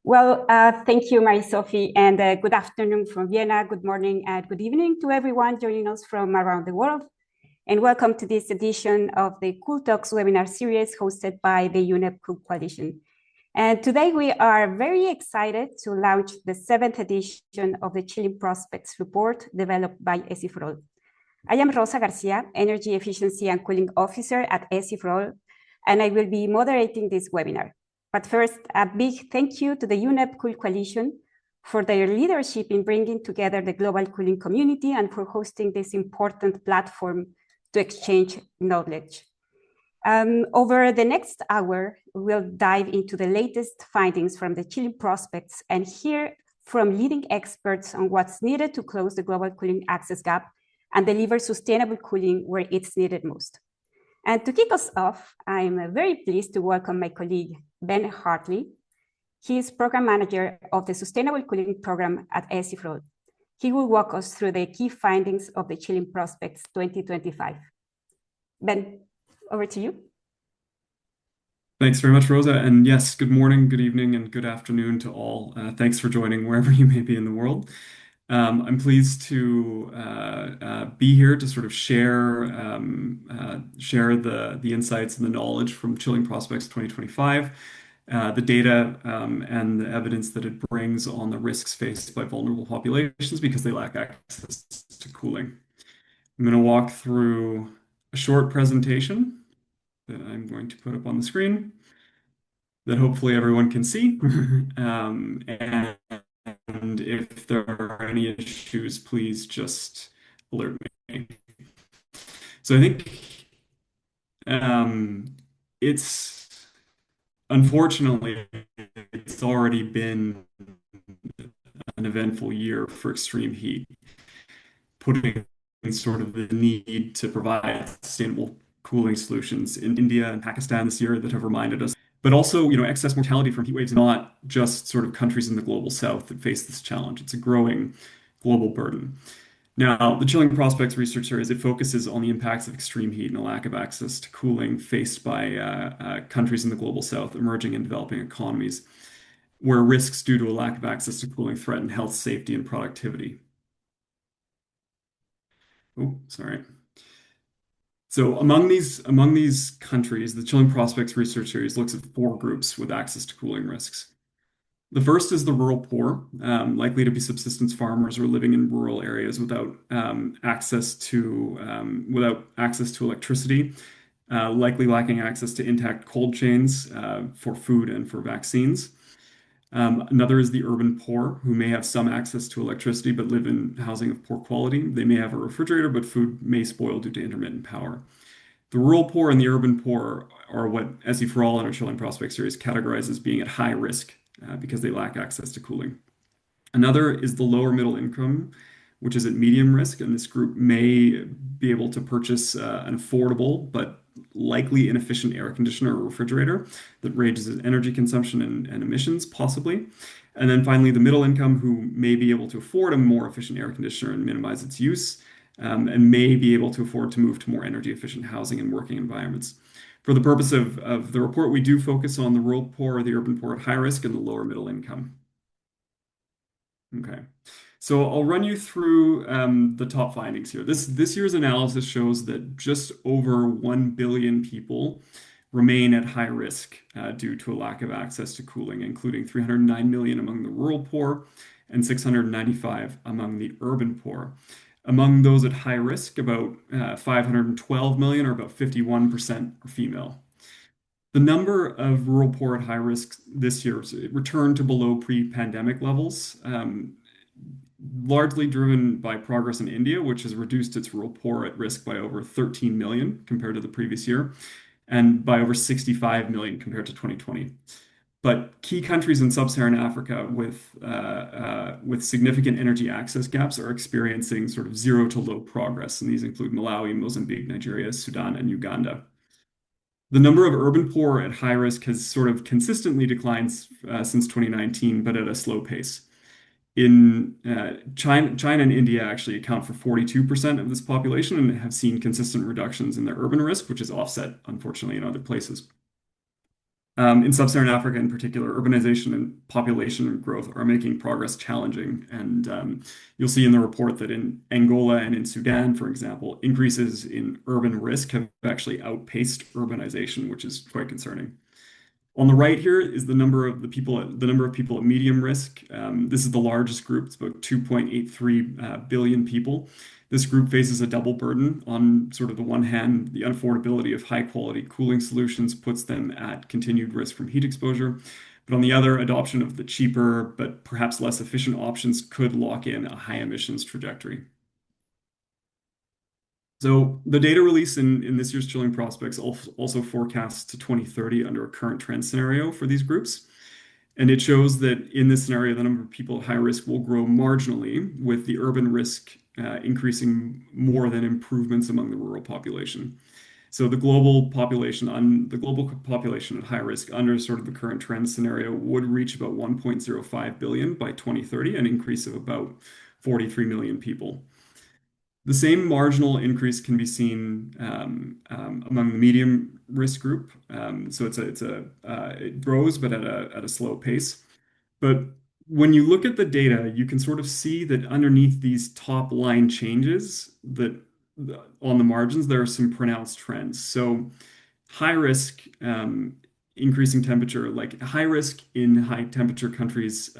Thank you, Marie-Sophie, and good afternoon from Vienna, good morning and good evening to everyone joining us from around the world. And welcome to this edition of the Cool Talks webinar series hosted by the UNEP Cool Coalition. And today we are very excited to launch the 7th edition of the Chilling Prospects report developed by ESIFROL. I am Rosa Garcia, Energy Efficiency and Cooling Officer at ESIFROL, and I will be moderating this webinar. But first, a big thank you to the UNEP Cool Coalition for their leadership in bringing together the global cooling community and for hosting this important platform to exchange knowledge. Over the next hour, we'll dive into the latest findings from the Chilling Prospects and hear from leading experts on what's needed to close the global cooling access gap and deliver sustainable cooling where it's needed most. And to kick us off, I'm very pleased to welcome my colleague, Ben Hartley. He is Program Manager of the Sustainable Cooling Program at ESIFROL. He will walk us through the key findings of the Chilling Prospects 2025. Ben, over to you. Thanks very much, Rosa. And yes, good morning, good evening, and good afternoon to all. Thanks for joining wherever you may be in the world. I'm pleased to be here to sort of share the insights and the knowledge from Chilling Prospects 2025, the data and the evidence that it brings on the risks faced by vulnerable populations because they lack access to cooling. I'm going to walk through a short presentation that I'm going to put up on the screen that hopefully everyone can see. And if there are any issues, please just alert me. So I think unfortunately, it's already been an eventful year for extreme heat, putting sort of the need to provide sustainable cooling solutions in India and Pakistan this year that have reminded us. But also, excess mortality from heat waves, not just sort of countries in the global south that face this challenge. It's a growing global burden. Now, the Chilling Prospects research series, it focuses on the impacts of extreme heat and a lack of access to cooling faced by countries in the global south, emerging and developing economies, where risks due to a lack of access to cooling threaten health, safety, and productivity. Oh, sorry. So among these countries, the Chilling Prospects research series looks at 4 groups with access to cooling risks. The first is the rural poor, likely to be subsistence farmers or living in rural areas without access to electricity, likely lacking access to intact cold chains for food and for vaccines. Another is the urban poor, who may have some access to electricity but live in housing of poor quality. They may have a refrigerator, but food may spoil due to intermittent power. The rural poor and the urban poor are what ESIFROL in our Chilling Prospects series categorize as being at high risk because they lack access to cooling. Another is the lower middle income, which is at medium risk, and this group may be able to purchase an affordable but likely inefficient air conditioner or refrigerator that raises energy consumption and emissions, possibly. And then finally, the middle income, who may be able to afford a more efficient air conditioner and minimize its use, and may be able to afford to move to more energy efficient housing and working environments. For the purpose of the report, we do focus on the rural poor, the urban poor at high risk, and the lower middle income. Okay. So I'll run you through the top findings here. This year's analysis shows that just over 1 billion people remain at high risk due to a lack of access to cooling, including 309 million among the rural poor and 695 among the urban poor. Among those at high risk, about 512 million, or about 51%, are female. The number of rural poor at high risk this year returned to below pre-pandemic levels, largely driven by progress in India, which has reduced its rural poor at risk by over 13 million compared to the previous year, and by over 65 million compared to 2020. But key countries in sub-Saharan Africa with significant energy access gaps are experiencing sort of zero to low progress, and these include Malawi, Mozambique, Nigeria, Sudan, and Uganda. The number of urban poor at high risk has sort of consistently declined since 2019, but at a slow pace. In China and India actually account for 42% of this population and have seen consistent reductions in their urban risk, which is offset, unfortunately, in other places. In sub-Saharan Africa in particular, urbanization and population growth are making progress challenging. And you'll see in the report that in Angola and in Sudan, for example, increases in urban risk have actually outpaced urbanization, which is quite concerning. On the right here is the number of people at medium risk. This is the largest group. It's about 2.83 billion people. This group faces a double burden. On sort of the one hand, the unaffordability of high quality cooling solutions puts them at continued risk from heat exposure. But on the other, adoption of the cheaper but perhaps less efficient options could lock in a high emissions trajectory. So the data release in this year's Chilling Prospects also forecasts to 2030 under a current trend scenario for these groups. And it shows that in this scenario, the number of people at high risk will grow marginally, with the urban risk increasing more than improvements among the rural population. So the global population at high risk under sort of the current trend scenario would reach about 1.05 billion by 2030, an increase of about 43 million people. The same marginal increase can be seen among the medium risk group. So it grows, but at a slow pace. But when you look at the data, you can sort of see that underneath these top line changes, that on the margins, there are some pronounced trends. So high risk, increasing temperature, like high risk in high temperature countries,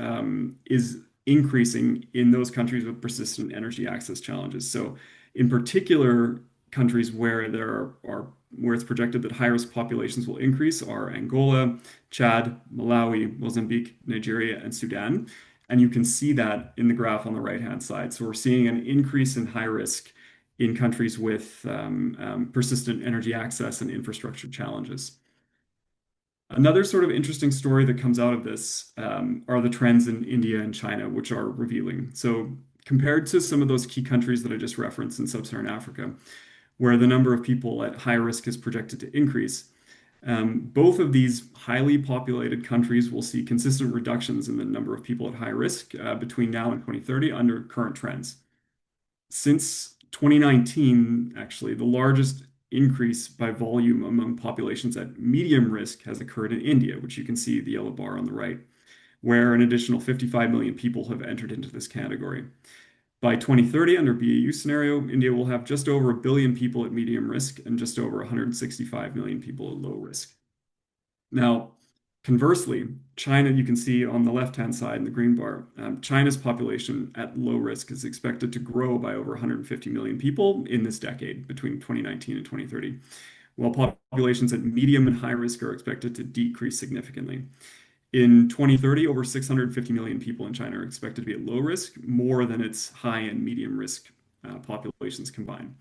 is increasing in those countries with persistent energy access challenges. So, in particular, countries where where it's projected that high risk populations will increase are Angola, Chad, Malawi, Mozambique, Nigeria, and Sudan. And you can see that in the graph on the right-hand side. So we're seeing an increase in high risk in countries with persistent energy access and infrastructure challenges. Another sort of interesting story that comes out of this are the trends in India and China, which are revealing. So, compared to some of those key countries that I just referenced in sub-Saharan Africa, where the number of people at high risk is projected to increase, both of these highly populated countries will see consistent reductions in the number of people at high risk between now and 2030 under current trends. Since 2019, actually, the largest increase by volume among populations at medium risk has occurred in India, which you can see the yellow bar on the right, where an additional 55 million people have entered into this category. By 2030, under BAU scenario, India will have just over a billion people at medium risk and just over 165 million people at low risk. Now, conversely, China, you can see on the left-hand side in the green bar, China's population at low risk is expected to grow by over 150 million people in this decade between 2019 and 2030, while populations at medium and high risk are expected to decrease significantly. In 2030, over 650 million people in China are expected to be at low risk, more than its high and medium risk populations combined.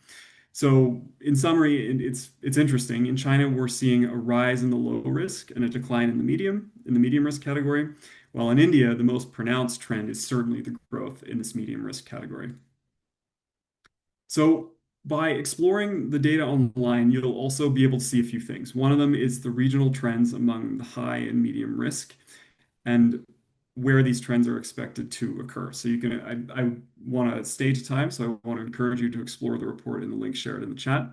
So, in summary, it's interesting. In China, we're seeing a rise in the low risk and a decline in the medium risk category, while in India, the most pronounced trend is certainly the growth in this medium risk category. So, by exploring the data online, you'll also be able to see a few things. One of them is the regional trends among the high and medium risk, and where these trends are expected to occur. So I want to stage time, so I want to encourage you to explore the report in the link shared in the chat.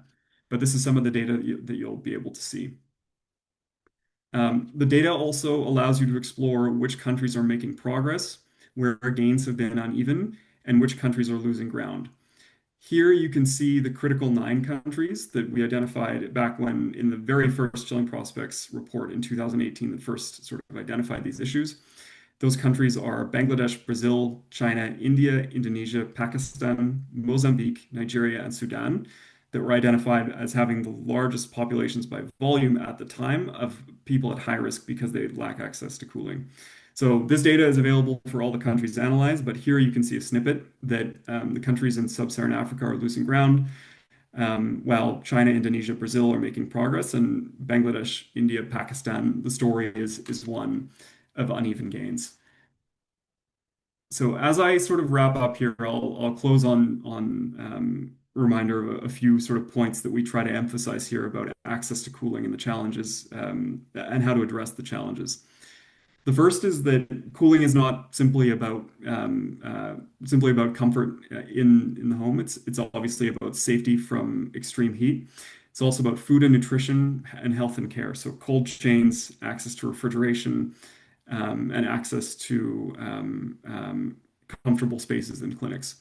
But this is some of the data that you'll be able to see. The data also allows you to explore which countries are making progress, where gains have been uneven, and which countries are losing ground. Here you can see the critical 9 countries that we identified back when in the very first Chilling Prospects report in 2018 that first sort of identified these issues. Those countries are Bangladesh, Brazil, China, India, Indonesia, Pakistan, Mozambique, Nigeria, and Sudan that were identified as having the largest populations by volume at the time of people at high risk because they lack access to cooling. So this data is available for all the countries analyzed, but here you can see a snippet that the countries in sub-Saharan Africa are losing ground, while China, Indonesia, Brazil are making progress, and Bangladesh, India, Pakistan, the story is one of uneven gains. So as I sort of wrap up here, I'll close on a reminder of a few sort of points that we try to emphasize here about access to cooling and the challenges and how to address the challenges. The first is that cooling is not simply about comfort in the home. It's obviously about safety from extreme heat. It's also about food and nutrition and health and care. So cold chains, access to refrigeration, and access to comfortable spaces in clinics.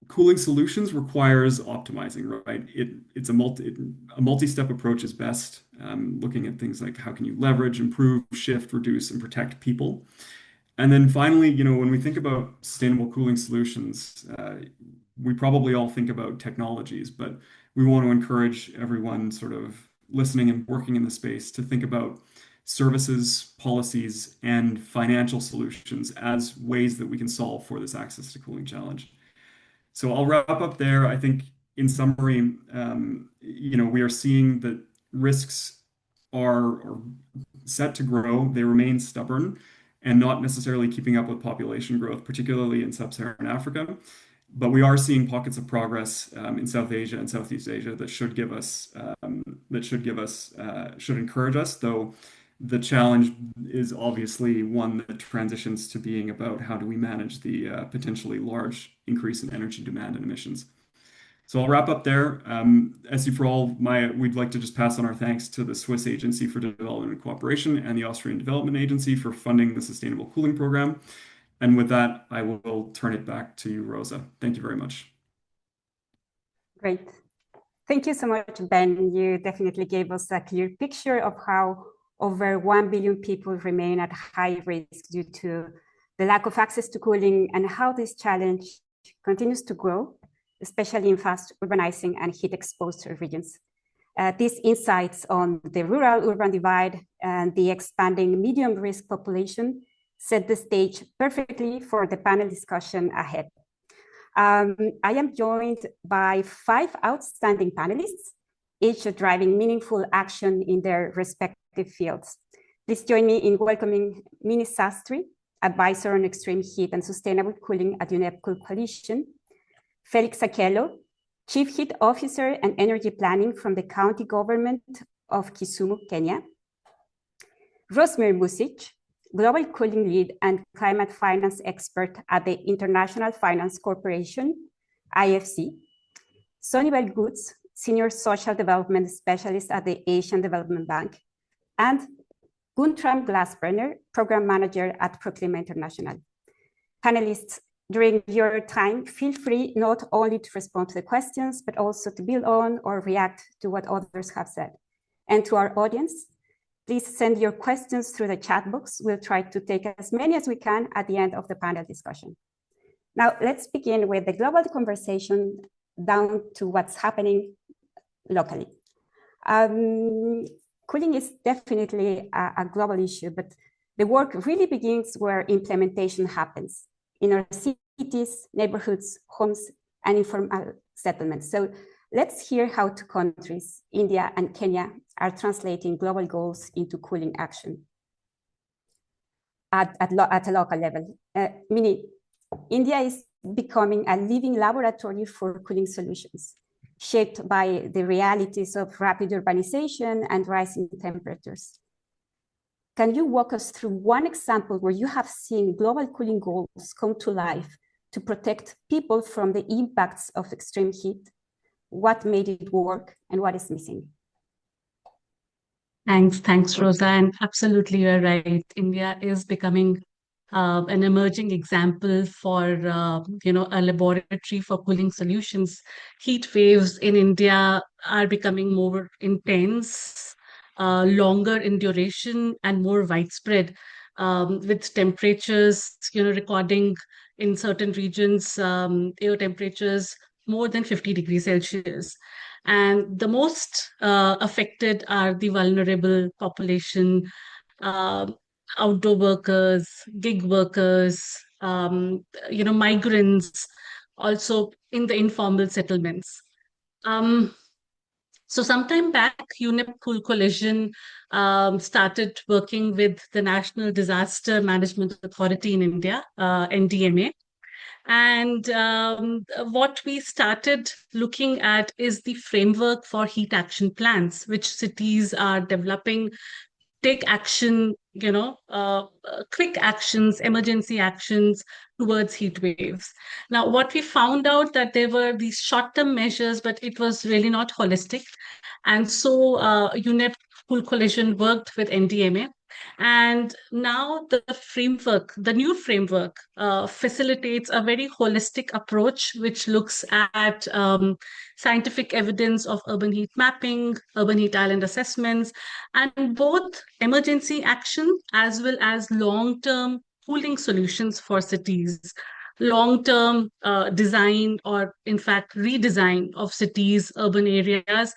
Cooling solutions requires optimizing, right? It's a multi-step approach is best, looking at things like how can you leverage, improve, shift, reduce, and protect people. And then finally, when we think about sustainable cooling solutions, we probably all think about technologies, but we want to encourage everyone sort of listening and working in the space to think about services, policies, and financial solutions as ways that we can solve for this access to cooling challenge. So I'll wrap up there. I think in summary, we are seeing that risks are set to grow. They remain stubborn and not necessarily keeping up with population growth, particularly in sub-Saharan Africa. But we are seeing pockets of progress in South Asia and Southeast Asia that should encourage us, though the challenge is obviously one that transitions to being about how do we manage the potentially large increase in energy demand and emissions. So I'll wrap up there. SC4All, we'd like to just pass on our thanks to the Swiss Agency for Development and Cooperation and the Austrian Development Agency for funding the Sustainable Cooling Program. And with that, I will turn it back to you, Rosa. Thank you very much. Great. Thank you so much, Ben. You definitely gave us a clear picture of how over 1 billion people remain at high risk due to the lack of access to cooling and how this challenge continues to grow, especially in fast urbanizing and heat-exposed regions. These insights on the rural-urban divide and the expanding medium-risk population set the stage perfectly for the panel discussion ahead. I am joined by 5 outstanding panelists, each driving meaningful action in their respective fields. Please join me in welcoming Mini Sastry, Advisor on Extreme Heat and Sustainable Cooling at UNEP Cool Coalition, Felix Sakelo, Chief Heat Officer and Energy Planning from the County Government of Kisumu, Kenya, Rosemary Music, Global Cooling Lead and Climate Finance Expert at the International Finance Corporation, IFC, Sonibel Goods, Senior Social Development Specialist at the Asian Development Bank, and Guntram Glassbrenner, Program Manager at Proclima International. Panelists, during your time, feel free not only to respond to the questions, but also to build on or react to what others have said. And to our audience, please send your questions through the chat box. We'll try to take as many as we can at the end of the panel discussion. Now, let's begin with the global conversation down to what's happening locally. Cooling is definitely a global issue, but the work really begins where implementation happens, in our cities, neighborhoods, homes, and informal settlements. So let's hear how 2 countries, India and Kenya, are translating global goals into cooling action at a local level. Meaning, India is becoming a living laboratory for cooling solutions, shaped by the realities of rapid urbanization and rising temperatures. Can you walk us through one example where you have seen global cooling goals come to life to protect people from the impacts of extreme heat? What made it work and what is missing? Thanks, Rosa. And absolutely, you're right. India is becoming an emerging example for a laboratory for cooling solutions. Heat waves in India are becoming more intense, longer in duration, and more widespread, with temperatures recording in certain regions air temperatures more than 50 degrees Celsius. And the most affected are the vulnerable population, outdoor workers, gig workers, migrants, also in the informal settlements. So sometime back, UNEP Cool Coalition started working with the National Disaster Management Authority in India, NDMA. And what we started looking at is the framework for heat action plans, which cities are developing, take action, quick actions, emergency actions towards heat waves. Now, what we found out that there were these short-term measures, but it was really not holistic. And so UNEP Cool Coalition worked with NDMA. And now the new framework facilitates a very holistic approach, which looks at scientific evidence of urban heat mapping, urban heat island assessments, and both emergency action as well as long-term cooling solutions for cities, long-term design or in fact redesign of cities, urban areas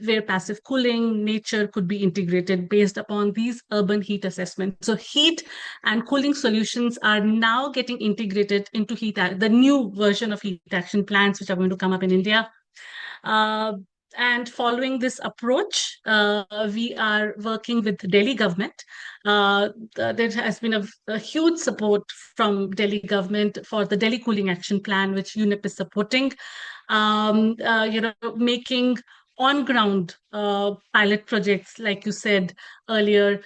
where passive cooling, nature could be integrated based upon these urban heat assessments. So heat and cooling solutions are now getting integrated into the new version of heat action plans, which are going to come up in India. And following this approach, we are working with the Delhi government. There has been a huge support from Delhi government for the Delhi Cooling Action Plan, which UNEP is supporting. Making on-ground pilot projects, like you said earlier.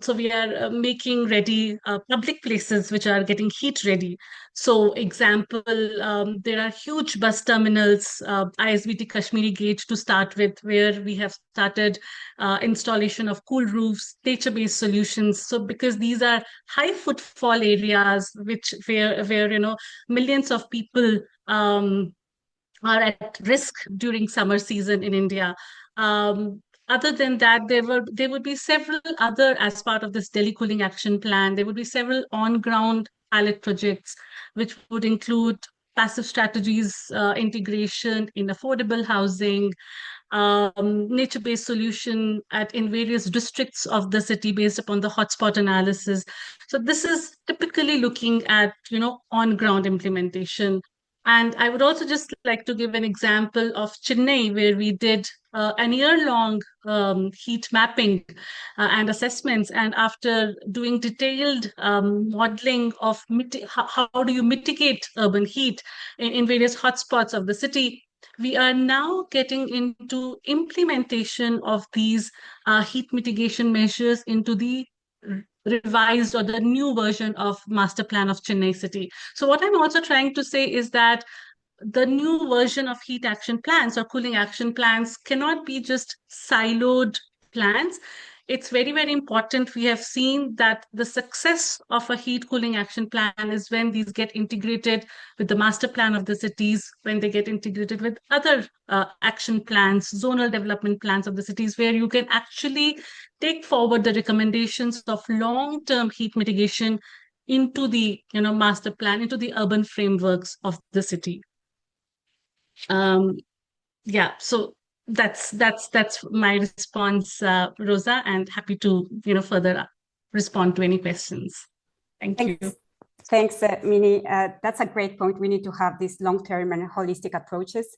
So we are making ready public places which are getting heat ready. So example, there are huge bus terminals, ISBT Kashmiri Gate to start with, where we have started installation of cool roofs, nature-based solutions. So because these are high footfall areas, where millions of people are at risk during summer season in India. Other than that, there would be several other, as part of this Delhi Cooling Action Plan, there would be several on-ground pilot projects, which would include passive strategies, integration in affordable housing, nature-based solution in various districts of the city based upon the hotspot analysis. So this is typically looking at, on-ground implementation. And I would also just like to give an example of Chennai, where we did an year-long heat mapping and assessments. And after doing detailed modeling of how do you mitigate urban heat in various hotspots of the city, we are now getting into implementation of these heat mitigation measures into the revised or the new version of Master Plan of Chennai City. So what I'm also trying to say is that the new version of heat action plans or cooling action plans cannot be just siloed plans. It's very, very important. We have seen that the success of a heat cooling action plan is when these get integrated with the master plan of the cities, when they get integrated with other action plans, zonal development plans of the cities, where you can actually take forward the recommendations of long-term heat mitigation into the master plan, into the urban frameworks of the city. Yeah, so that's my response, Rosa, and happy to further respond to any questions. Thank you. Thanks, Mini. That's a great point. We need to have these long-term and holistic approaches.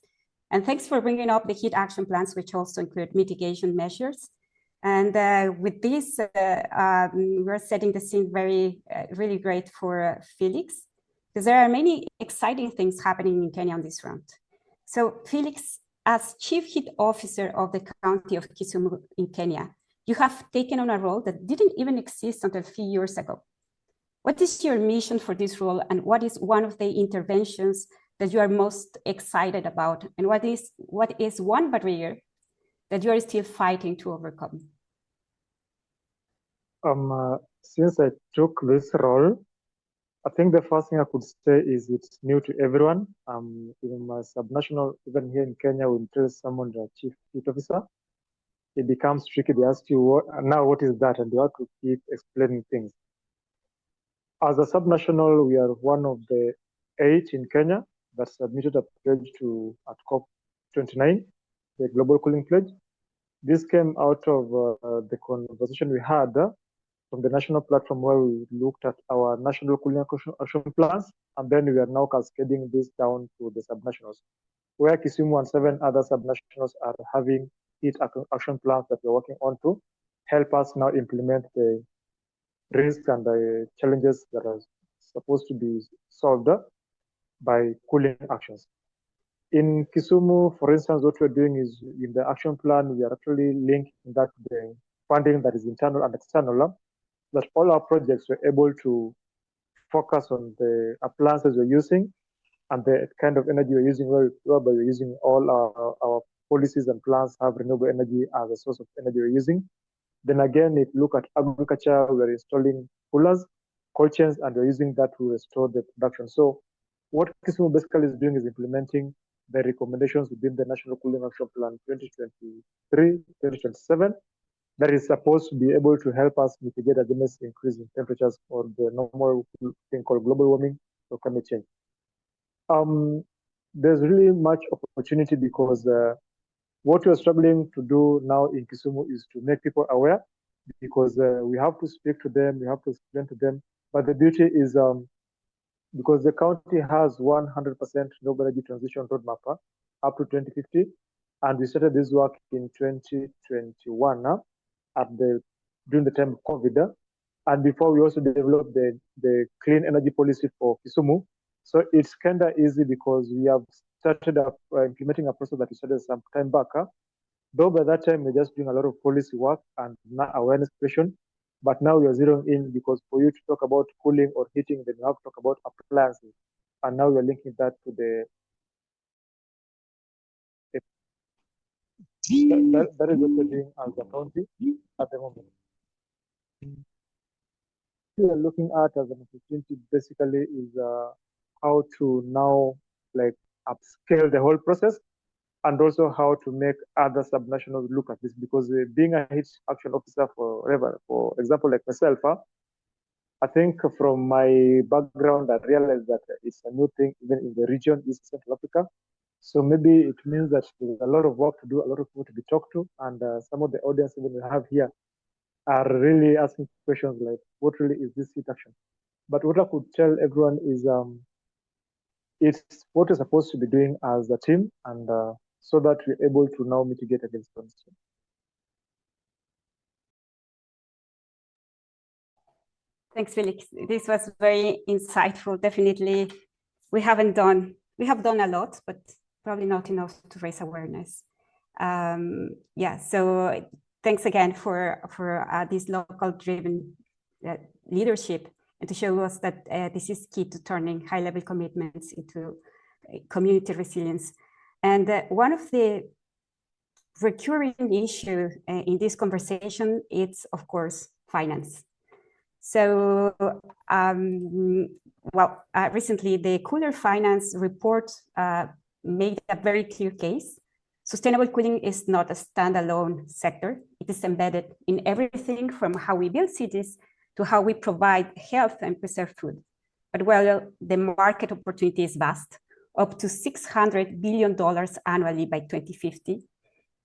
And thanks for bringing up the heat action plans, which also include mitigation measures. And with this, we're setting the scene really great for Felix, because there are many exciting things happening in Kenya on this front. So Felix, as Chief Heat Officer of the County of Kisumu in Kenya, you have taken on a role that didn't even exist until a few years ago. What is your mission for this role, and what is one of the interventions that you are most excited about? And what is one barrier that you are still fighting to overcome? Since I took this role, I think the first thing I could say is it's new to everyone. Even my subnational, even here in Kenya, when you tell someone the chief heat officer, it becomes tricky. They ask you, what is that? And you have to keep explaining things. As a subnational, we are one of the 8 in Kenya that submitted a pledge at COP29, the Global Cooling Pledge. This came out of the conversation we had from the national platform, where we looked at our national cooling action plans, and then we are now cascading this down to the subnationals, where Kisumu and 7 other subnationals are having heat action plans that we're working on to help us now implement the risks and the challenges that are supposed to be solved by cooling actions. In Kisumu, for instance, what we're doing is in the action plan, we are actually linking that to the funding that is internal and external. that all our projects were able to focus on the appliances we're using and the kind of energy we're using, whereby we're using all our policies and plans have renewable energy as a source of energy we're using. Then again, if you look at agriculture, we're installing coolers, cold chains, and we're using that to restore the production. So what Kisumu basically is doing is implementing the recommendations within the National Cooling Action Plan 2023-2027 that is supposed to be able to help us mitigate against increasing temperatures or the normal thing called global warming or climate change. There's really much opportunity because what we're struggling to do now in Kisumu is to make people aware because we have to speak to them, we have to explain to them. But the beauty is because the county has 100% renewable energy transition roadmap up to 2050, and we started this work in 2021 during the time of COVID. And before we also developed the clean energy policy for Kisumu. So it's kind of easy because we have started implementing a process that we started some time back. Though by that time, we're just doing a lot of policy work and awareness creation. But now we are zeroing in because for you to talk about cooling or heating, then you have to talk about appliances. And now we're linking that to that is what we're doing as a county at the moment. We are looking at as an opportunity basically is how to now like upscale the whole process and also how to make other subnationals look at this because being a heat action officer for example, like myself, I think from my background, I realized that it's a new thing even in the region, East Central Africa. So maybe it means that there's a lot of work to do, a lot of people to be talked to, and some of the audience even we have here are really asking questions like, what really is this heat action? But what I could tell everyone is it's what we're supposed to be doing as a team, and so that we're able to now mitigate against climate change. Thanks, Felix. This was very insightful. Definitely, we have done a lot, but probably not enough to raise awareness. Yeah, so thanks again for this local-driven leadership and to show us that this is key to turning high-level commitments into community resilience. And one of the recurring issues in this conversation is, of course, finance. So, recently the Cooler Finance report made a very clear case. Sustainable cooling is not a standalone sector. It is embedded in everything from how we build cities to how we provide health and preserve food. But while the market opportunity is vast, up to $600 billion annually by 2050,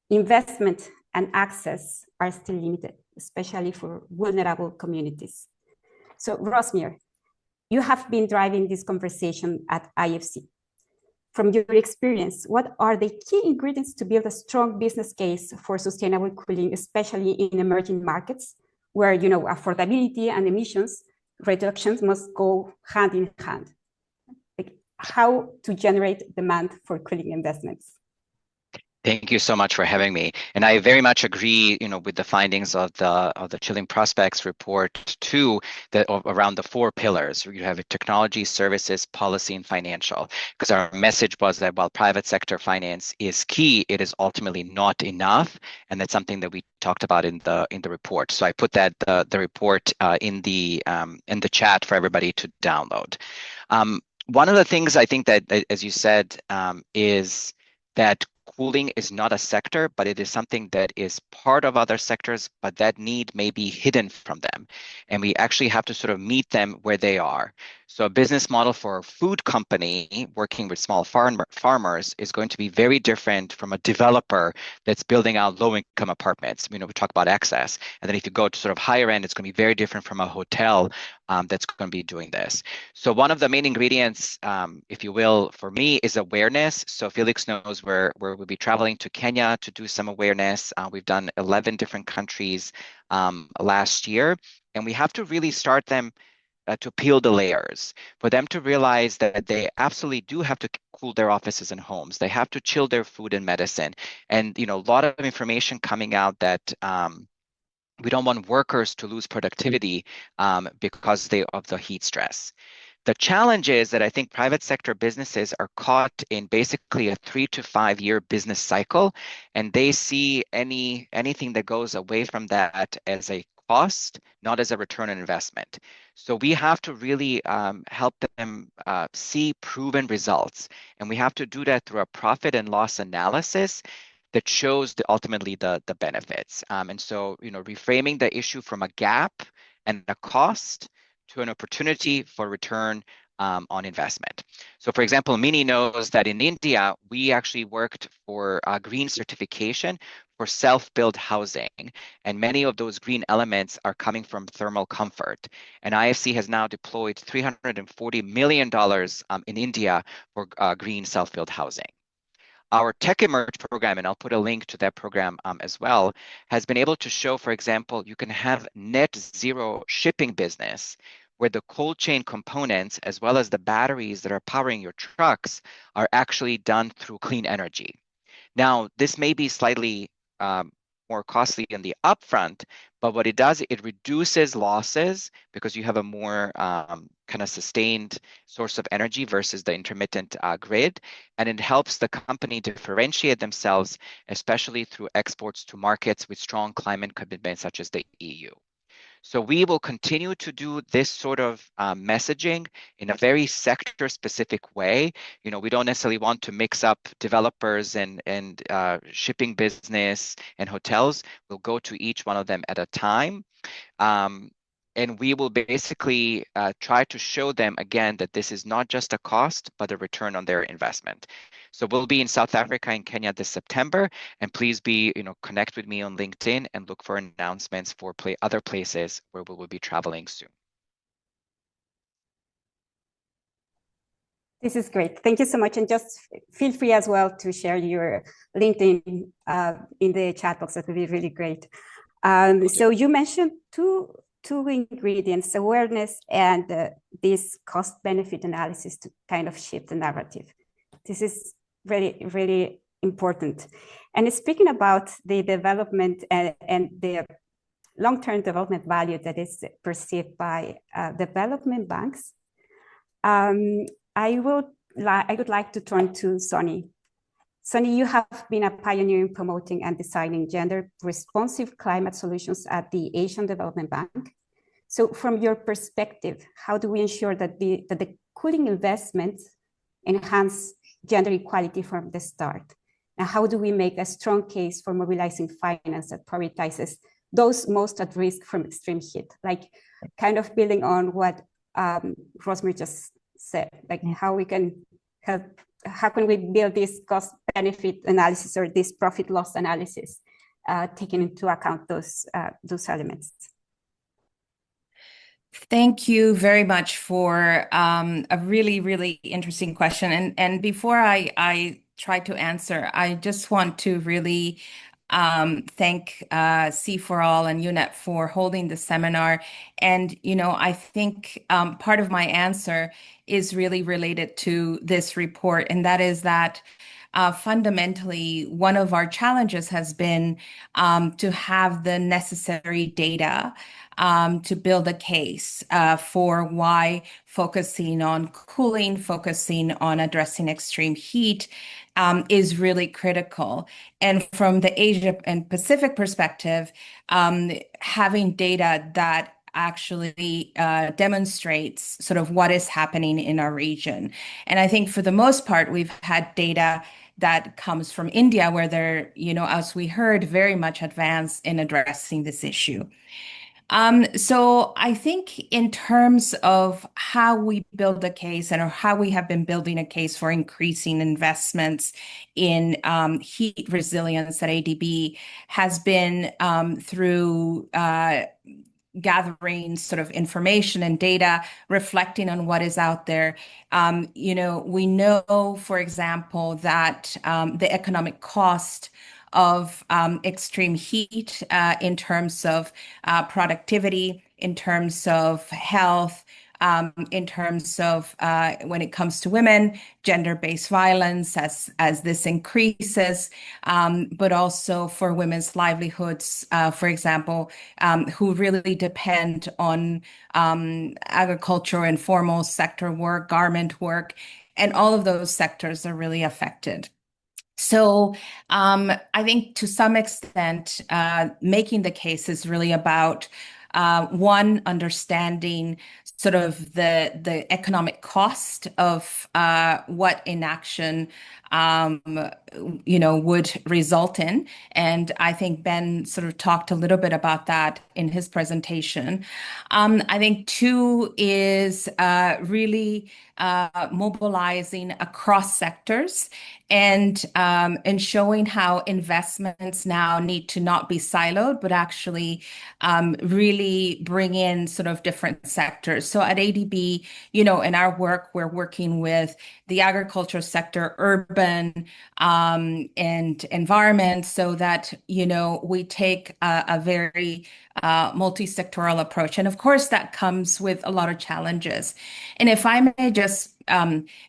investment and access are still limited, especially for vulnerable communities. So, Rosmir, you have been driving this conversation at IFC. From your experience, what are the key ingredients to build a strong business case for sustainable cooling, especially in emerging markets, where affordability and emissions reductions must go hand in hand? Like how to generate demand for cooling investments? Thank you so much for having me. And I very much agree, with the findings of the Chilling Prospects report too, that around the 4 pillars. You have technology, services, policy, and financial. Because our message was that while private sector finance is key, it is ultimately not enough, and that's something that we talked about in the report. So I put that the report in the chat for everybody to download. One of the things I think that, as you said, is that cooling is not a sector, but it is something that is part of other sectors, but that need may be hidden from them. And we actually have to sort of meet them where they are. So a business model for a food company working with small farmers is going to be very different from a developer that's building out low-income apartments. We talk about access. And then if you go to sort of higher end, it's going to be very different from a hotel that's going to be doing this. So one of the main ingredients, if you will, for me is awareness. So Felix knows where we'll be traveling to Kenya to do some awareness. We've done 11 different countries last year, and we have to really start them to peel the layers, for them to realize that they absolutely do have to cool their offices and homes. They have to chill their food and medicine. And, a lot of information coming out that We don't want workers to lose productivity because of the heat stress. The challenge is that I think private sector businesses are caught in basically a 3 to 5 year business cycle, and they see anything that goes away from that as a cost, not as a return on investment. So we have to really help them see proven results, and we have to do that through a profit and loss analysis that shows ultimately the benefits. And so, reframing the issue from a gap and a cost to an opportunity for return on investment. So for example, Mini knows that in India, we actually worked for green certification for self-built housing. And many of those green elements are coming from thermal comfort. And IFC has now deployed $340 million in India for green self-built housing. Our Tech Emerge program, and I'll put a link to that program as well, has been able to show, for example, you can have net zero shipping business where the cold chain components, as well as the batteries that are powering your trucks, are actually done through clean energy. Now, this may be slightly more costly in the upfront, but what it does, it reduces losses because you have a more kind of sustained source of energy versus the intermittent grid, and it helps the company differentiate themselves, especially through exports to markets with strong climate commitments such as the EU. So we will continue to do this sort of messaging in a very sector-specific way. We don't necessarily want to mix up developers and shipping business and hotels. We'll go to each one of them at a time. And we will basically try to show them again that this is not just a cost, but a return on their investment. So we'll be in South Africa and Kenya this September, and please connect with me on LinkedIn and look for announcements for other places where we will be traveling soon. This is great. Thank you so much. And just feel free as well to share your LinkedIn in the chat box. That would be really great. So you mentioned two ingredients, awareness and this cost-benefit analysis to kind of shift the narrative. This is really, really important. And speaking about the development and the long-term development value that is perceived by development banks, I would like to turn to Sonny. Sonny, you have been a pioneer in promoting and designing gender-responsive climate solutions at the Asian Development Bank. So from your perspective, how do we ensure that the cooling investments enhance gender equality from the start? And how do we make a strong case for mobilizing finance that prioritizes those most at risk from extreme heat? Like kind of building on what Rosemary just said, like how we can help, how can we build this cost benefit analysis or this profit loss analysis, taking into account those elements? Thank you very much for a really, really interesting question. And before I try to answer, I just want to really thank C4All and UNEP for holding the seminar. And, I think part of my answer is really related to this report, and that is that fundamentally, one of our challenges has been to have the necessary data to build a case for why focusing on cooling, focusing on addressing extreme heat is really critical. And from the Asia and Pacific perspective, having data that actually demonstrates sort of what is happening in our region. And I think for the most part, we've had data that comes from India, where they're, as we heard, very much advanced in addressing this issue. So I think in terms of how we build a case and how we have been building a case for increasing investments in heat resilience at ADB has been through gathering sort of information and data, reflecting on what is out there. We know, for example, that the economic cost of extreme heat in terms of productivity, in terms of health, in terms of when it comes to women, gender-based violence as this increases, but also for women's livelihoods, for example, who really depend on agriculture, informal sector work, garment work, and all of those sectors are really affected. So I think to some extent, making the case is really about one, understanding sort of the economic cost of what inaction would result in. And I think Ben sort of talked a little bit about that in his presentation. I think two is really mobilizing across sectors and showing how investments now need to not be siloed, but actually really bring in sort of different sectors. So at ADB, in our work, we're working with the agriculture sector, urban, and environment, so that, we take a very multi-sectoral approach. And of course, that comes with a lot of challenges. And if I may just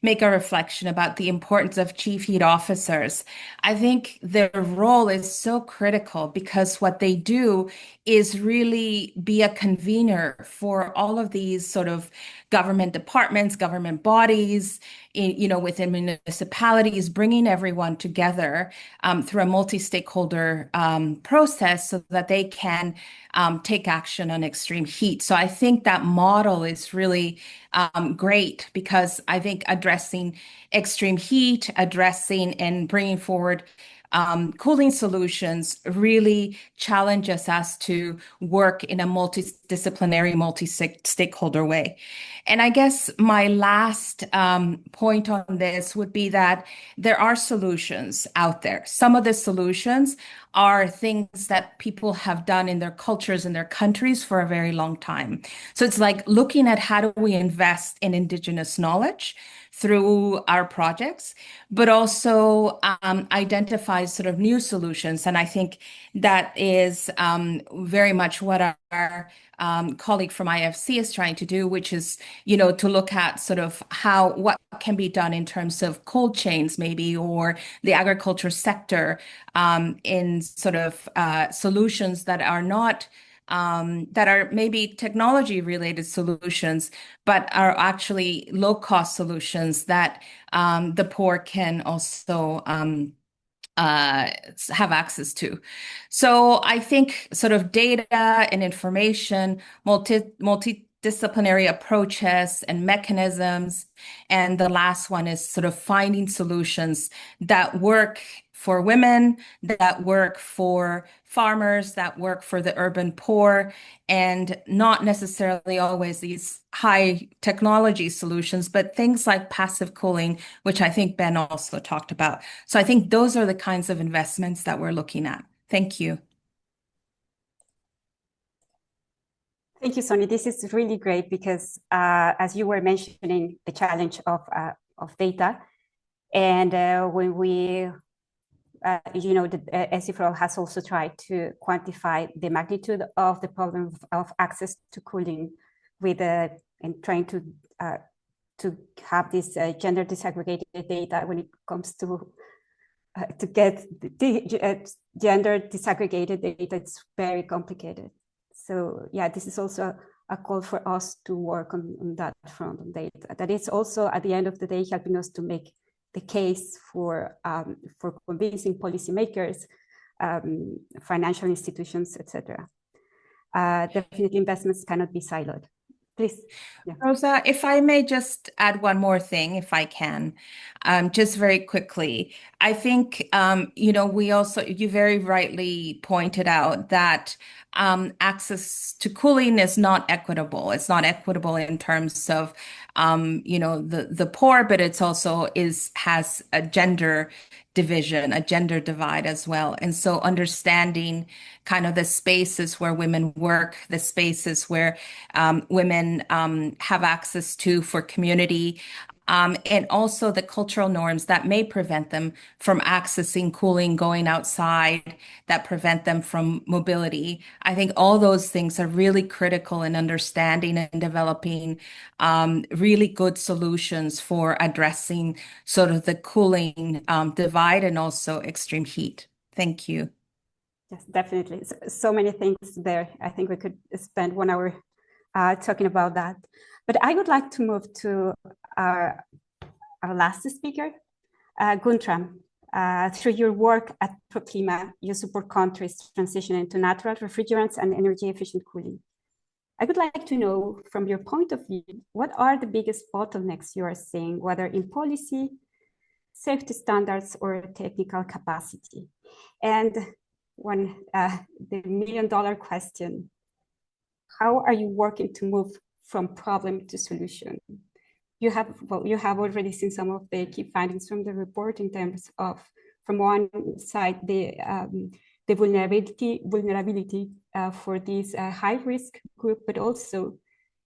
make a reflection about the importance of chief heat officers, I think their role is so critical because what they do is really be a convener for all of these sort of government departments, government bodies, within municipalities, bringing everyone together through a multi-stakeholder process so that they can take action on extreme heat. So I think that model is really great because I think addressing extreme heat, addressing and bringing forward cooling solutions really challenges us to work in a multidisciplinary, multi-stakeholder way. And I guess my last point on this would be that there are solutions out there. Some of the solutions are things that people have done in their cultures and their countries for a very long time. So it's like looking at how do we invest in Indigenous knowledge through our projects, but also identify sort of new solutions. And I think that is very much what our colleague from IFC is trying to do, which is, to look at sort of what can be done in terms of cold chains, maybe, or the agriculture sector in sort of solutions that are not that are maybe technology related solutions, but are actually low cost solutions that the poor can also have access to. So I think sort of data and information, multidisciplinary approaches and mechanisms. And the last one is sort of finding solutions that work for women, that work for farmers, that work for the urban poor, and not necessarily always these high technology solutions, but things like passive cooling, which I think Ben also talked about. So I think those are the kinds of investments that we're looking at. Thank you. Thank you, Sonia. This is really great because as you were mentioning, the challenge of data, and when we the ESIFROL has also tried to quantify the magnitude of the problem of access to cooling with and trying to have this gender disaggregated data when it comes to get the gender disaggregated data. It's very complicated. So yeah, this is also a call for us to work on that front on data. That is also at the end of the day helping us to make the case for convincing policymakers, financial institutions, etc. Definitely investments cannot be siloed. Please. Yeah. Rosa, if I may just add one more thing, if I can, just very quickly. I think, you very rightly pointed out that access to cooling is not equitable. It's not equitable in terms of, the poor, but it's also has a gender division, a gender divide as well. And so understanding kind of the spaces where women work, the spaces where women have access to for community, and also the cultural norms that may prevent them from accessing cooling, going outside, that prevent them from mobility. I think all those things are really critical in understanding and developing really good solutions for addressing sort of the cooling divide and also extreme heat. Thank you. Yes, definitely. So many things there. I think we could spend 1 hour talking about that. But I would like to move to our last speaker, Guntram. Through your work at Proclima, you support countries transitioning to natural refrigerants and energy-efficient cooling. I would like to know, from your point of view, what are the biggest bottlenecks you are seeing, whether in policy, safety standards, or technical capacity? And the million-dollar question: how are you working to move from problem to solution? You have already seen some of the key findings from the report in terms of, from one side, the vulnerability for this high-risk group, but also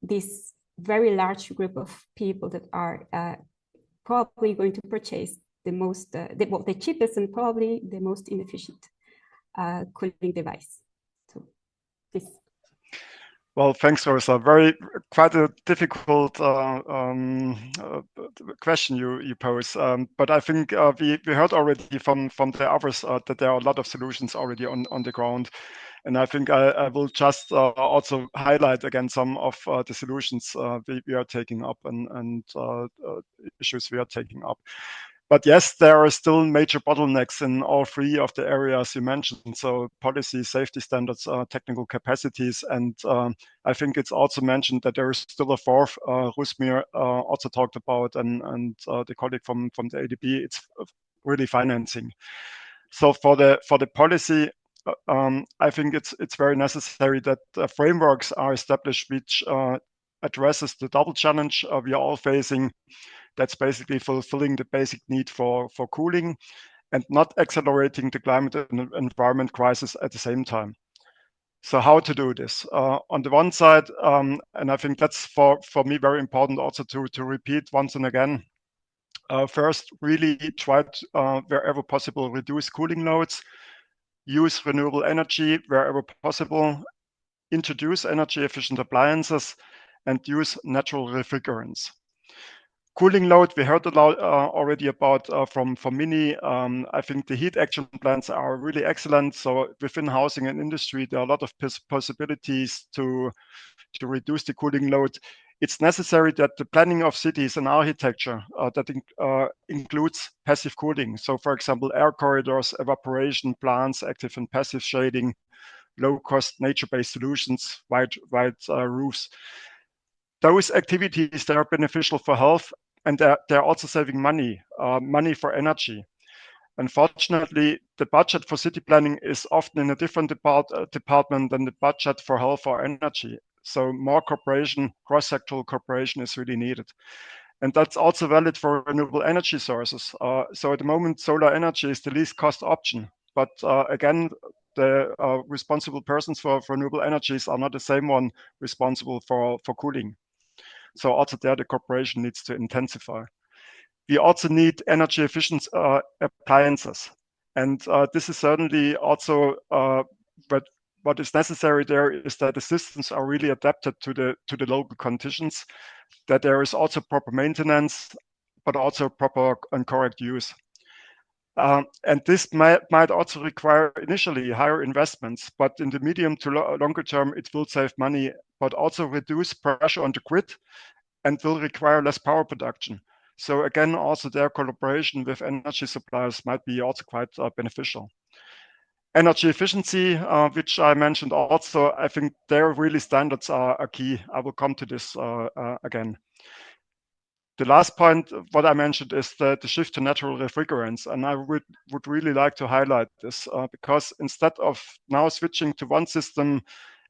this very large group of people that are probably going to purchase the cheapest and probably the most inefficient cooling device. So, please. Well, thanks, Rosa. Quite a difficult question you pose. But I think we heard already from the others that there are a lot of solutions already on the ground. And I think I will just also highlight again some of the solutions we are taking up and issues we are taking up. But yes, there are still major bottlenecks in all three of the areas you mentioned. So policy, safety standards, technical capacities. And I think it's also mentioned that there is still a fourth, Rusmir also talked about, and the colleague from the ADB, it's really financing. So for the policy, I think it's very necessary that frameworks are established which addresses the double challenge we are all facing. That's basically fulfilling the basic need for cooling and not accelerating the climate and environment crisis at the same time. So how to do this? On the one side, and I think that's for me very important also to repeat once and again, first, really try to, wherever possible, reduce cooling loads, use renewable energy wherever possible, introduce energy efficient appliances, and use natural refrigerants. Cooling load, we heard a lot already about from Mini. I think the heat action plants are really excellent. So within housing and industry, there are a lot of possibilities to reduce the cooling load. It's necessary that the planning of cities and architecture that includes passive cooling. So for example, air corridors, evaporation plants, active and passive shading, low-cost nature-based solutions, wide roofs. Those activities that are beneficial for health, and they're also saving money for energy. Unfortunately, the budget for city planning is often in a different department than the budget for health or energy. So more cooperation, cross-sectoral cooperation is really needed. And that's also valid for renewable energy sources. So at the moment, solar energy is the least cost option. But again, the responsible persons for renewable energies are not the same one responsible for cooling. So also there, the cooperation needs to intensify. We also need energy efficient appliances. And this is certainly also, but what is necessary there is that the systems are really adapted to the local conditions, that there is also proper maintenance, but also proper and correct use. And this might also require initially higher investments, but in the medium to longer term, it will save money, but also reduce pressure on the grid and will require less power production. So again, also their collaboration with energy suppliers might be also quite beneficial. Energy efficiency, which I mentioned also, I think there really standards are key. I will come to this again. The last point, what I mentioned, is the shift to natural refrigerants. And I would really like to highlight this because instead of now switching to one system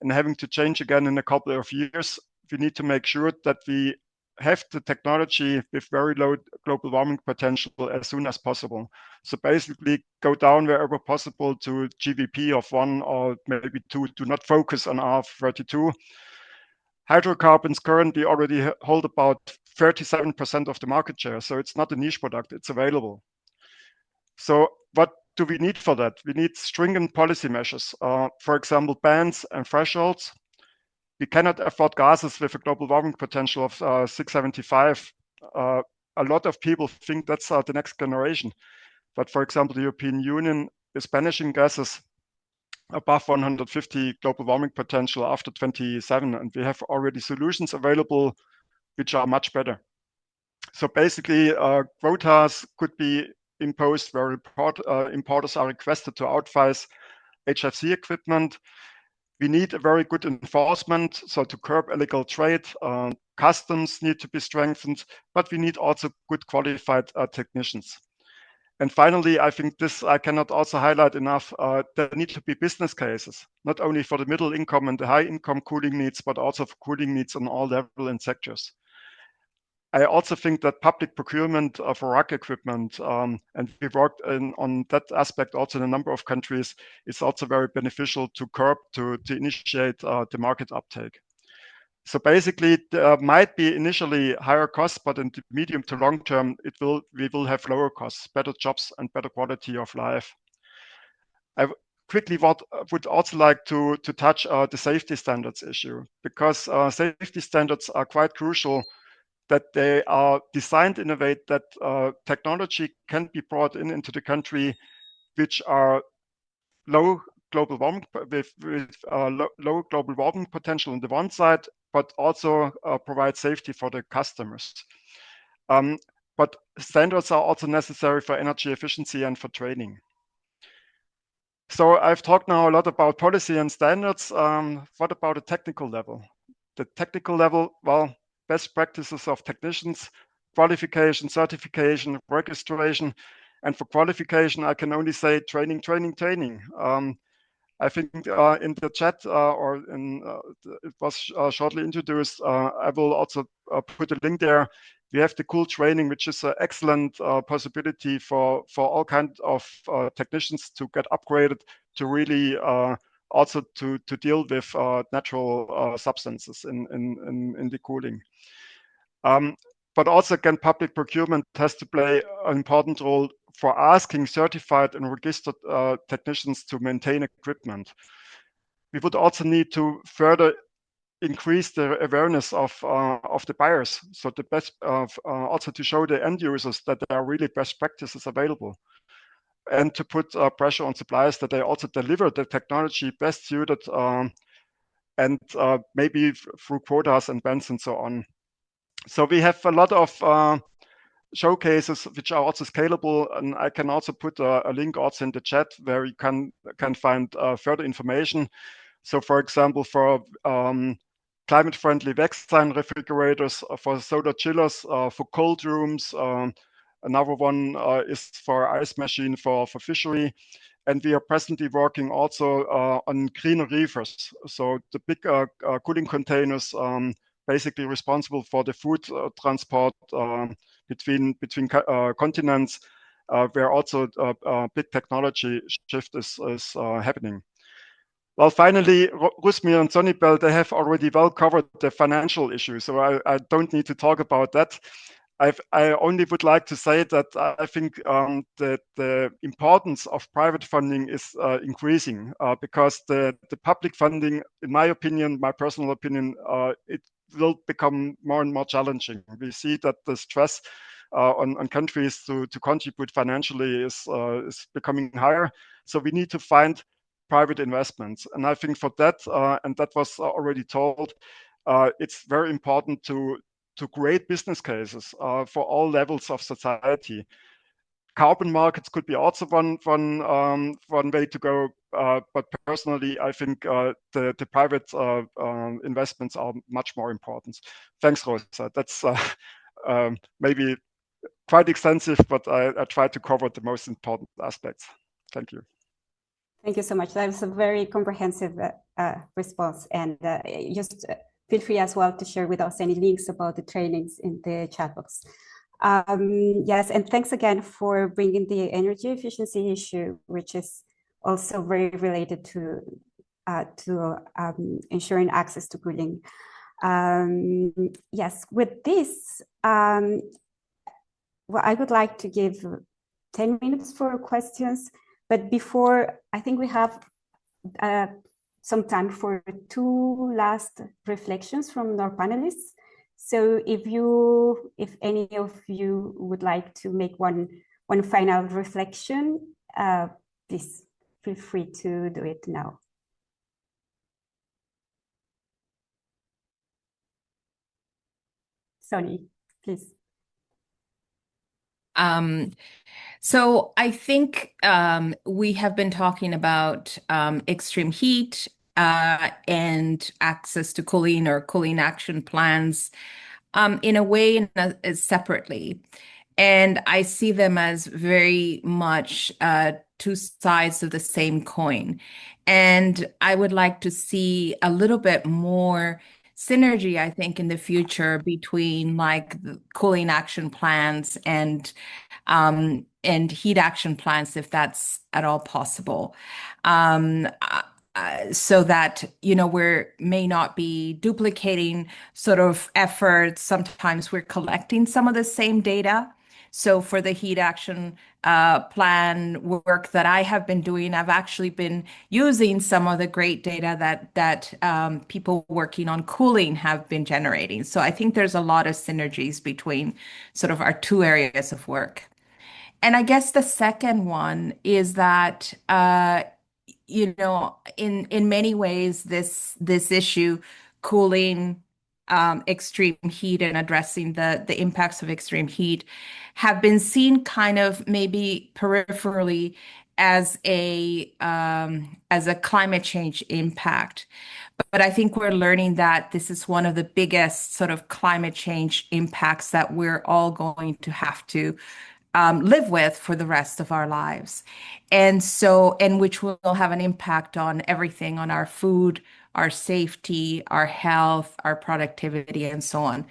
and having to change again in a couple of years, we need to make sure that we have the technology with very low global warming potential as soon as possible. So basically go down wherever possible to GWP of 1 or maybe 2, do not focus on R32. Hydrocarbons currently already hold about 37% of the market share. So it's not a niche product, it's available. So what do we need for that? We need stringent policy measures. For example, bans and thresholds. We cannot afford gases with a global warming potential of 675. A lot of people think that's the next generation. But for example, the European Union is banishing gases above 150 global warming potential after 27, and we have already solutions available which are much better. So basically, quotas could be imposed where importers are requested to outphase HFC equipment. We need a very good enforcement, so to curb illegal trade. Customs need to be strengthened, but we need also good qualified technicians. And finally, I think this I cannot also highlight enough, there need to be business cases, not only for the middle income and the high income cooling needs, but also for cooling needs on all levels and sectors. I also think that public procurement for RAC equipment, and we worked on that aspect also in a number of countries, is also very beneficial to curb, to initiate the market uptake. So basically, there might be initially higher costs, but in the medium to long term, we will have lower costs, better jobs, and better quality of life. I quickly would also like to touch the safety standards issue, because safety standards are quite crucial, that they are designed in a way that technology can be brought into the country which are low global warming with low global warming potential on the one side, but also provide safety for the customers. But standards are also necessary for energy efficiency and for training. So I've talked now a lot about policy and standards. What about the technical level? The technical level, well, best practices of technicians, qualification, certification, registration. And for qualification, I can only say training, training, training. I think in the chat it was shortly introduced, I will also put a link there. We have the Cool Training, which is an excellent possibility for all kinds of technicians to get upgraded, to really also to deal with natural substances in the cooling. But also, again, public procurement has to play an important role for asking certified and registered technicians to maintain equipment. We would also need to further increase the awareness of the buyers, so the best also to show the end users that there are really best practices available, and to put pressure on suppliers that they also deliver the technology best suited, and maybe through quotas and bans and so on. So we have a lot of showcases which are also scalable, and I can also put a link also in the chat where you can find further information. So for example, for climate-friendly Wechstein refrigerators, for solar chillers, for cold rooms. Another one is for ice machine for fishery. And we are presently working also on greener reefers. So the big cooling containers basically responsible for the food transport between continents, where also a big technology shift is happening. Well, finally, Rusmir and Sonibel, they have already well covered the financial issue, so I don't need to talk about that. I only would like to say that I think the importance of private funding is increasing, because the public funding, in my opinion, my personal opinion, it will become more and more challenging. We see that the stress on countries to contribute financially is becoming higher. So we need to find private investments. And I think for that, and that was already told, it's very important to create business cases for all levels of society. Carbon markets could be also one way to go, but personally, I think the private investments are much more important. Thanks, Rosa. That's maybe quite extensive, but I tried to cover the most important aspects. Thank you. Thank you so much. That was a very comprehensive response, and just feel free as well to share with us any links about the trainings in the chat box. Yes, and thanks again for bringing the energy efficiency issue, which is also very related to ensuring access to cooling. Yes, with this, well, I would like to give 10 minutes for questions, but before, I think we have some time for two last reflections from our panelists. So if any of you would like to make one final reflection, please feel free to do it now. Sonny, please. So I think we have been talking about extreme heat and access to cooling or cooling action plans in a way separately. And I see them as very much two sides of the same coin. And I would like to see a little bit more synergy, I think, in the future between like the cooling action plans and heat action plans, if that's at all possible. So that, you know, we may not be duplicating sort of efforts. Sometimes we're collecting some of the same data. So for the heat action plan work that I have been doing, I've actually been using some of the great data that people working on cooling have been generating. So I think there's a lot of synergies between sort of our two areas of work. And I guess the second one is that you know, in many ways, this issue, cooling, extreme heat, and addressing the impacts of extreme heat, have been seen kind of maybe peripherally as a climate change impact. But I think we're learning that this is one of the biggest sort of climate change impacts that we're all going to have to live with for the rest of our lives. And so, and which will have an impact on everything, on our food, our safety, our health, our productivity, and so on.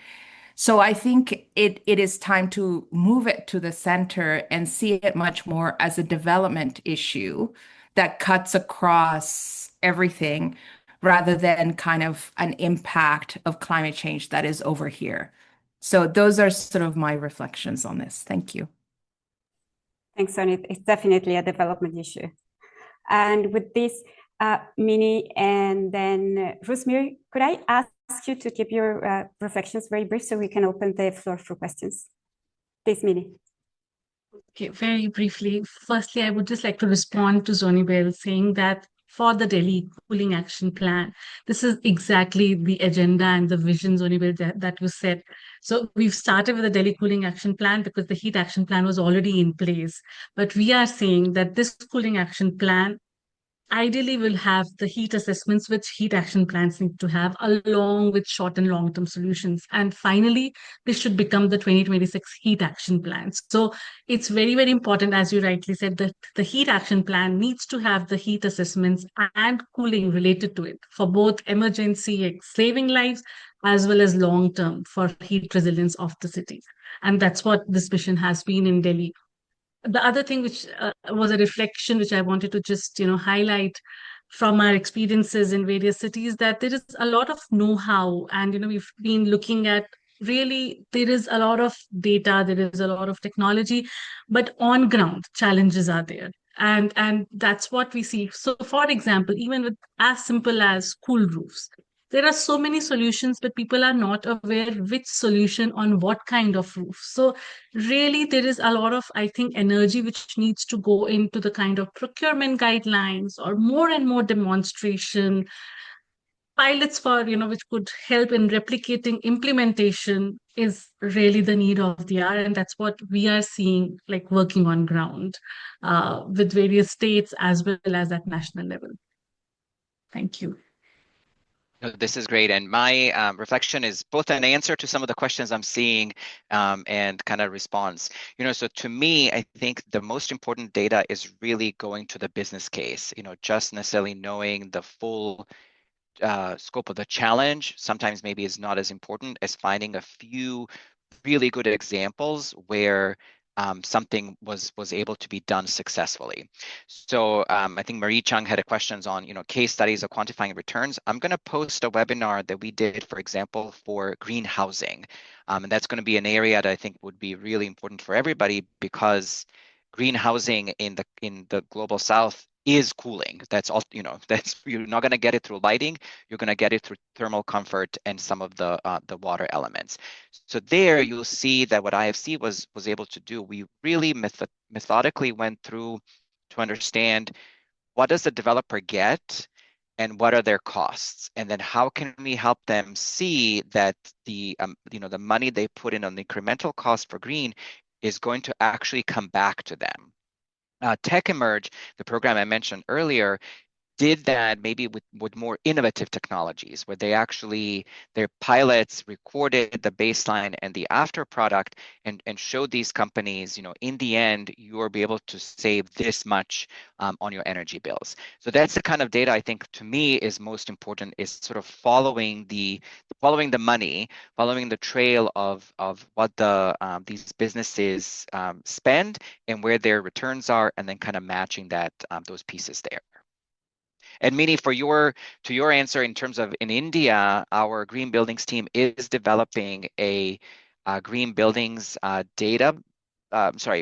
So I think it is time to move it to the center and see it much more as a development issue that cuts across everything rather than kind of an impact of climate change that is over here. So those are sort of my reflections on this. Thank you. Thanks, Sonny. It's definitely a development issue. And with this, Minnie and then Rosemary, could I ask you to keep your reflections very brief so we can open the floor for questions? Please, Minnie. Okay, very briefly. Firstly, I would just like to respond to Zonibel saying that for the Delhi Cooling Action Plan, this is exactly the agenda and the vision, Zonibel, that was set. So we've started with the Delhi Cooling Action Plan because the Heat Action Plan was already in place. But we are saying that this Cooling Action Plan ideally will have the heat assessments which heat action plans need to have, along with short and long-term solutions. And finally, this should become the 2026 heat action plans. So it's very, very important, as you rightly said, that the heat action plan needs to have the heat assessments and cooling related to it for both emergency saving lives as well as long-term for heat resilience of the city. And that's what this mission has been in Delhi. The other thing which was a reflection which I wanted to just highlight from our experiences in various cities, that there is a lot of know-how, and we've been looking at, really there is a lot of data, there is a lot of technology, but on ground challenges are there, and that's what we see. So for example, even with as simple as cool roofs, there are so many solutions, but people are not aware which solution on what kind of roof. So really there is a lot of, I think, energy which needs to go into the kind of procurement guidelines or more and more demonstration pilots for which could help in replicating implementation is really the need of the hour, and that's what we are seeing, like working on ground with various states as well as at national level. Thank you. This is great. And my reflection is both an answer to some of the questions I'm seeing and kind of response. So to me, I think the most important data is really going to the business case, just necessarily knowing the full scope of the challenge sometimes maybe is not as important as finding a few really good examples where something was able to be done successfully. So I think Marie Chung had a questions on case studies of quantifying returns. I'm going to post a webinar that we did, for example, for green housing, and that's going to be an area that I think would be really important for everybody, because green housing in the global south is cooling. That's all, that's, you're not going to get it through lighting, you're going to get it through thermal comfort and some of the water elements. So there you'll see that what IFC was able to do, we really methodically went through to understand what does the developer get and what are their costs, and then how can we help them see that the the money they put in on the incremental cost for green is going to actually come back to them. Tech Emerge, the program I mentioned earlier, did that maybe with more innovative technologies, where they actually, their pilots recorded the baseline and the after product and showed these companies, in the end, you will be able to save this much on your energy bills. So that's the kind of data I think to me is most important, is sort of following the money, following the trail of what these businesses spend and where their returns are, and then kind of matching that those pieces there. And Mini, to your answer in terms of in India, our green buildings team is developing a green buildings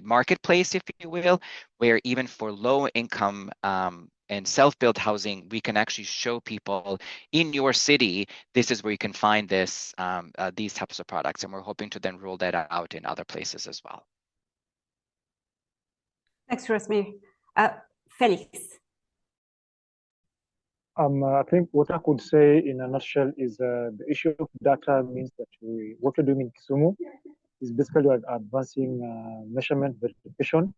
marketplace, if you will, where even for low income and self-built housing, we can actually show people in your city, this is where you can find these types of products. And we're hoping to then roll that out in other places as well. Thanks, Rosemary. Felix. I think what I could say in a nutshell is the issue of data means that what we're doing in Kisumu is basically advancing measurement verification,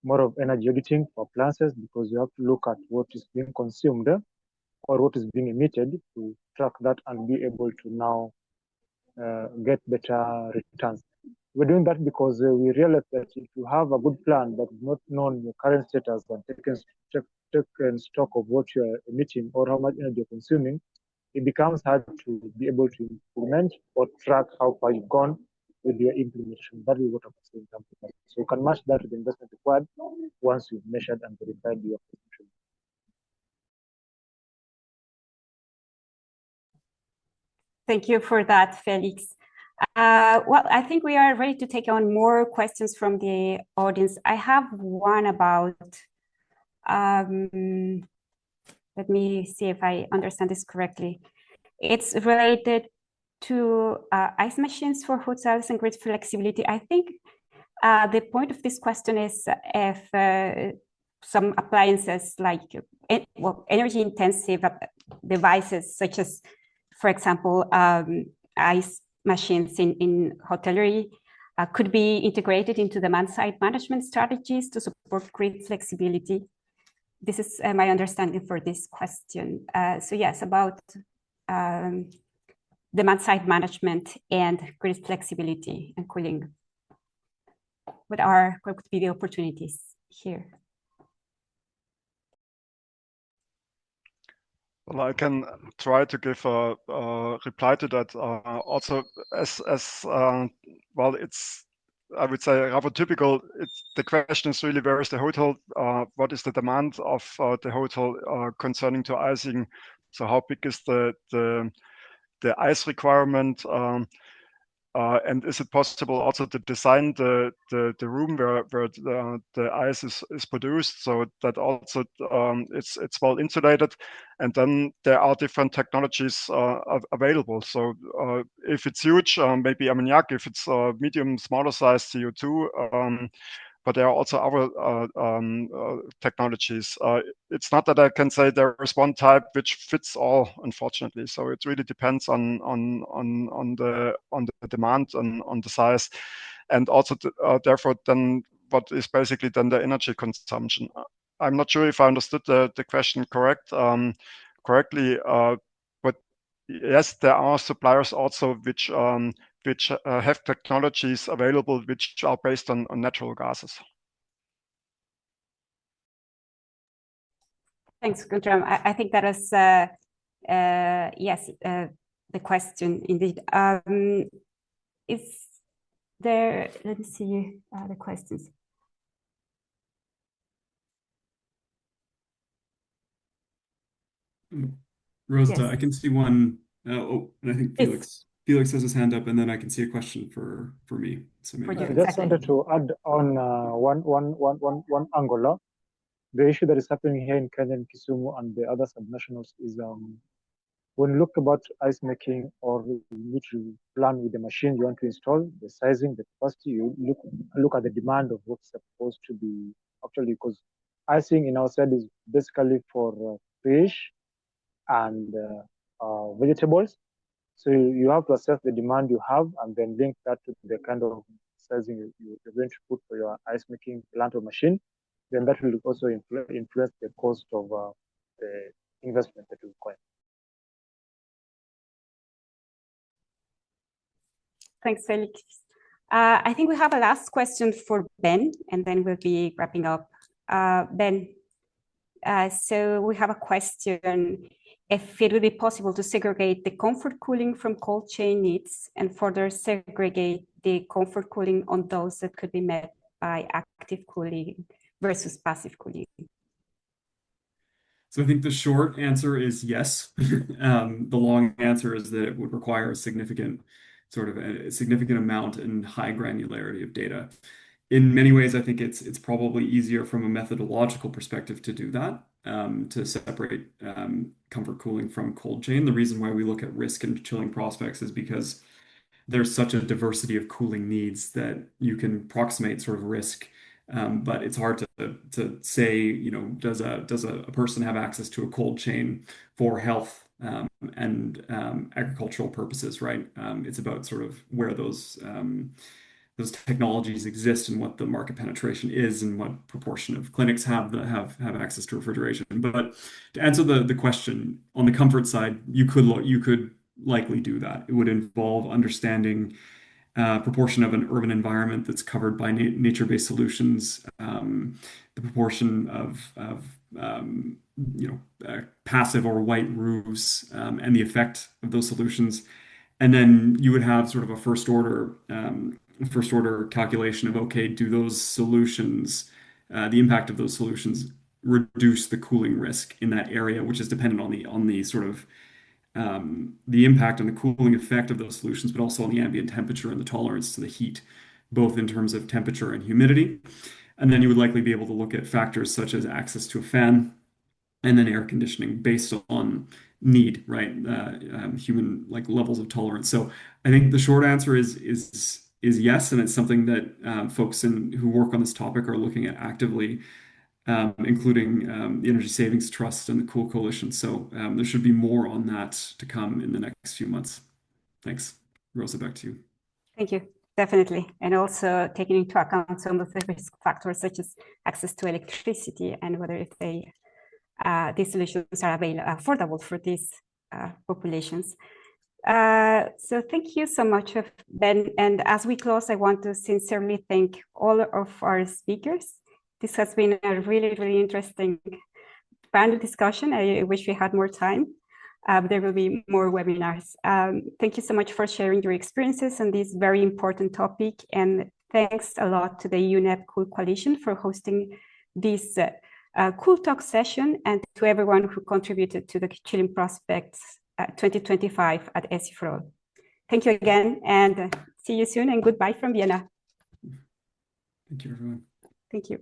more of energy auditing for appliances, because you have to look at what is being consumed or what is being emitted to track that and be able to now get better returns. We're doing that because we realize that if you have a good plan but not known your current status and taken stock of what you're emitting or how much energy you're consuming, it becomes hard to be able to implement or track how far you've gone with your implementation. That is what I'm saying. So you can match that with the investment required once you've measured and verified your consumption. Thank you for that, Felix. Well, I think we are ready to take on more questions from the audience. I have one about, let me see if I understand this correctly. It's related to ice machines for hotels and grid flexibility. I think the point of this question is if some appliances like energy intensive devices, such as, for example, ice machines in hotellery, could be integrated into demand-side management strategies to support grid flexibility. This is my understanding for this question. So yes, about demand-side management and grid flexibility and cooling. What could be the opportunities here? Well, I can try to give a reply to that. Also, as well, it's, I would say, rather typical. The question is really, where is the hotel? What is the demand of the hotel concerning to icing? So how big is the ice requirement? And is it possible also to design the room where the ice is produced, so that also it's well insulated? And then there are different technologies available. So if it's huge, maybe ammoniac. If it's medium, smaller size, CO2. But there are also other technologies. It's not that I can say there is one type which fits all, unfortunately. So it really depends on the demand and on the size, and also therefore then what is basically then the energy consumption. I'm not sure if I understood the question correctly, but yes, there are suppliers also which have technologies available which are based on natural gases. Thanks, Guntram. I think that is, yes, the question indeed. there, let me see the questions. Rosa, Yes. I can see one. And I think Yes. Felix has his hand up, and then I can see a question for me. So maybe you, I just wanted to add on one angle. The issue that is happening here in Kenya, in Kisumu, and the other subnationals is when you look about ice making, or you need to plan with the machine you want to install, the sizing, the capacity, you look at the demand of what's supposed to be actually, because icing in our side is basically for fish and vegetables. So you have to assess the demand you have and then link that to the kind of sizing you're going to put for your ice making plant or machine. Then that will also influence the cost of the investment that you require. Thanks, Felix. I think we have a last question for Ben, and then we'll be wrapping up. Ben, so we have a question. If it would be possible to segregate the comfort cooling from cold chain needs and further segregate the comfort cooling on those that could be met by active cooling versus passive cooling. So I think the short answer is yes. The long answer is that it would require a significant amount and high granularity of data. In many ways, I think it's probably easier from a methodological perspective to do that, to separate comfort cooling from cold chain. The reason why we look at risk and chilling prospects is because there's such a diversity of cooling needs that you can approximate sort of risk. But it's hard to say, does a person have access to a cold chain for health and agricultural purposes, right? It's about sort of where those technologies exist and what the market penetration is and what proportion of clinics have access to refrigeration. But to answer the question on the comfort side, you could likely do that. It would involve understanding proportion of an urban environment that's covered by nature-based solutions, the proportion of passive or white roofs, and the effect of those solutions. And then you would have sort of a first order calculation of, okay, do those solutions, the impact of those solutions reduce the cooling risk in that area, which is dependent on the sort of the impact on the cooling effect of those solutions, but also on the ambient temperature and the tolerance to the heat, both in terms of temperature and humidity. And then you would likely be able to look at factors such as access to a fan and then air conditioning based on need, right? Human levels of tolerance. So I think the short answer is yes, and it's something that folks who work on this topic are looking at actively, including the Energy Savings Trust and the Cool Coalition. So there should be more on that to come in the next few months. Thanks. Rosa, back to you. Thank you. Definitely. And also taking into account some of the risk factors such as access to electricity and whether if these solutions are affordable for these populations. So thank you so much, Ben. And as we close, I want to sincerely thank all of our speakers. This has been a really, really interesting panel discussion. I wish we had more time. There will be more webinars. Thank you so much for sharing your experiences on this very important topic. And thanks a lot to the UNEP Cool Coalition for hosting this Cool Talk session, and to everyone who contributed to the Chilling Prospects 2025 at ESI for All. Thank you again, and see you soon, and goodbye from Vienna. Thank you, everyone. Thank you.